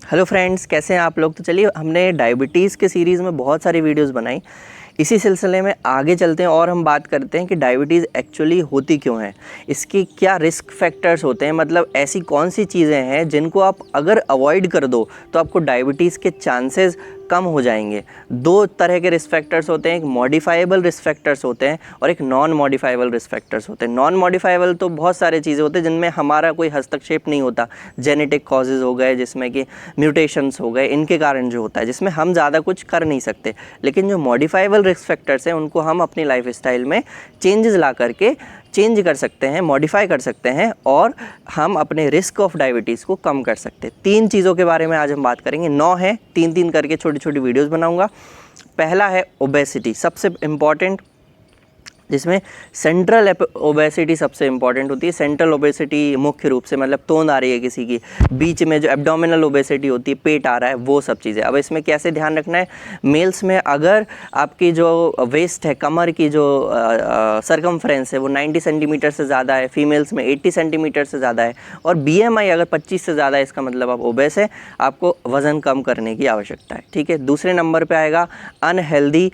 Hello friends, कैसे हैं आप लोग। तो चलिए, हमने डायबिटीज़ के सीरीज़ में बहुत सारी वीडियोस बनाई। इसी सिलसिले में आगे चलते हैं और हम बात करते हैं कि डायबिटीज़ एक्चुअली होती क्यों है, इसकी क्या रिस्क फैक्टर्स होते हैं, मतलब ऐसी कौन सी चीज़ें हैं जिनको आप अगर अवॉइड कर दो तो आपको डायबिटीज़ के चांसेस कम हो जाएंगे। दो तरह के रिस्क फैक्टर्स होते हैं, एक मॉडिफाइबल रिस्क फैक्टर्स होते हैं और एक नॉन मॉडिफाइबल रिस्क फैक्टर्स होते हैं। नॉन मॉडिफाइबल तो बहुत सारे चीज़ें होते हैं जिनमें हमारा कोई हस्तक्षेप नहीं होता, जेनेटिक कॉजेज़ हो गए, जिसमें कि म्यूटेशंस हो गए, इनके कारण जो होता है, जिसमें हम ज़्यादा कुछ कर नहीं सकते। लेकिन जो मॉडिफाइबल रिस्क फैक्टर्स हैं उनको हम अपनी लाइफ स्टाइल में चेंजेस ला करके चेंज कर सकते हैं, मॉडिफाई कर सकते हैं और हम अपने रिस्क ऑफ डायबिटीज़ को कम कर सकते हैं। 3 चीज़ों के बारे में आज हम बात करेंगे। 9 है, 3-3 करके छोटी छोटी वीडियोस बनाऊंगा। पहला है ओबेसिटी, सबसे इम्पॉर्टेंट, जिसमें सेंट्रल ओबेसिटी सबसे इंपॉर्टेंट होती है। सेंट्रल ओबेसिटी मुख्य रूप से मतलब तोंद आ रही है किसी की, बीच में जो एब्डोमिनल ओबेसिटी होती है, पेट आ रहा है, वो सब चीज़ें। अब इसमें कैसे ध्यान रखना है, मेल्स में अगर आपकी जो वेस्ट है, कमर की जो सरकमफ्रेंस है वो 90 सेंटीमीटर से ज़्यादा है, फीमेल्स में 80 सेंटीमीटर से ज़्यादा है, और BMI अगर 25 से ज़्यादा है, इसका मतलब आप ओबेस है, आपको वज़न कम करने की आवश्यकता है। ठीक है। दूसरे नंबर पर आएगा अनहेल्दी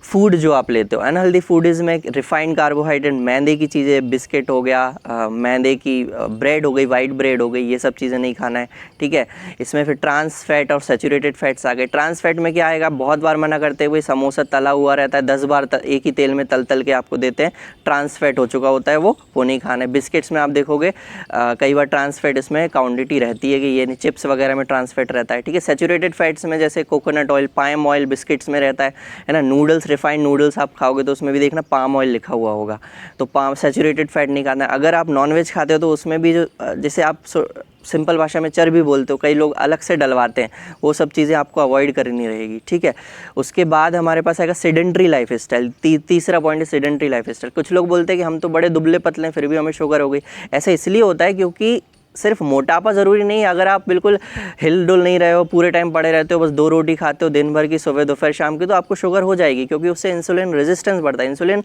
फूड जो आप लेते हो। अनहेल्दी फूड इज़ में रिफाइंड कार्बोहाइड्रेट, मैदे की चीज़ें, बिस्किट हो गया, मैदे की ब्रेड हो गई, वाइट ब्रेड हो गई, ये सब चीज़ें नहीं खाना है। ठीक है। इसमें फिर ट्रांस फैट और सैचुरेटेड फैट्स आ गए। ट्रांस फैट में क्या आएगा, बहुत बार मना करते हुए समोसा तला हुआ रहता है, 10 बार एक ही तेल में तल तल के आपको देते हैं, ट्रांस फैट हो चुका होता है, वो नहीं खाना है। बिस्किट्स में आप देखोगे कई बार ट्रांस फैट इसमें क्वांटिटी रहती है कि ये चिप्स वगैरह में ट्रांस फैट रहता है। ठीक है। सैचुरेटेड फैट्स में जैसे coconut oil, palm oil biscuits में रहता है ना। नूडल्स, रिफाइंड नूडल्स आप खाओगे तो उसमें भी देखना पाम ऑयल लिखा हुआ होगा, तो पाम सैचुरेटेड फैट नहीं खाना है। अगर आप नॉनवेज खाते हो तो उसमें भी जो जैसे आप सिंपल भाषा में चर्बी बोलते हो, कई लोग अलग से डलवाते हैं, वो सब चीज़ें आपको अवॉइड करनी रहेगी। ठीक है। उसके बाद हमारे पास आएगा सेडेंट्री लाइफ स्टाइल। तीसरा पॉइंट है सेडेंट्री लाइफ स्टाइल। कुछ लोग बोलते हैं कि हम तो बड़े दुबले पतले हैं फिर भी हमें शुगर हो गई। ऐसा इसलिए होता है क्योंकि सिर्फ मोटापा ज़रूरी नहीं है। अगर आप बिल्कुल हिल डुल नहीं रहे हो, पूरे टाइम पड़े रहते हो, बस 2 रोटी खाते हो दिन भर की, सुबह दोपहर शाम की, तो आपको शुगर हो जाएगी, क्योंकि उससे इंसुलिन रेजिस्टेंस बढ़ता है। इंसुलिन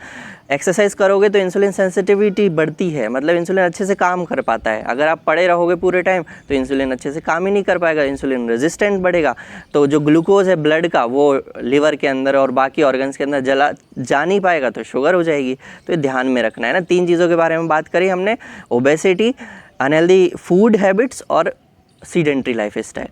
एक्सरसाइज करोगे तो इंसुलिन सेंसिटिविटी बढ़ती है, मतलब इंसुलिन अच्छे से काम कर पाता है। अगर आप पड़े रहोगे पूरे टाइम तो इंसुलिन अच्छे से काम ही नहीं कर पाएगा, इंसुलिन रेजिस्टेंट बढ़ेगा, तो जो ग्लूकोज है ब्लड का वो लिवर के अंदर और बाकी ऑर्गन्स के अंदर जा नहीं पाएगा, तो शुगर हो जाएगी। तो ये ध्यान में रखना है ना। 3 चीज़ों के बारे में बात करी हमने, ओबेसिटी, अनहेल्दी फूड हैबिट्स और सीडेंट्री लाइफ स्टाइल।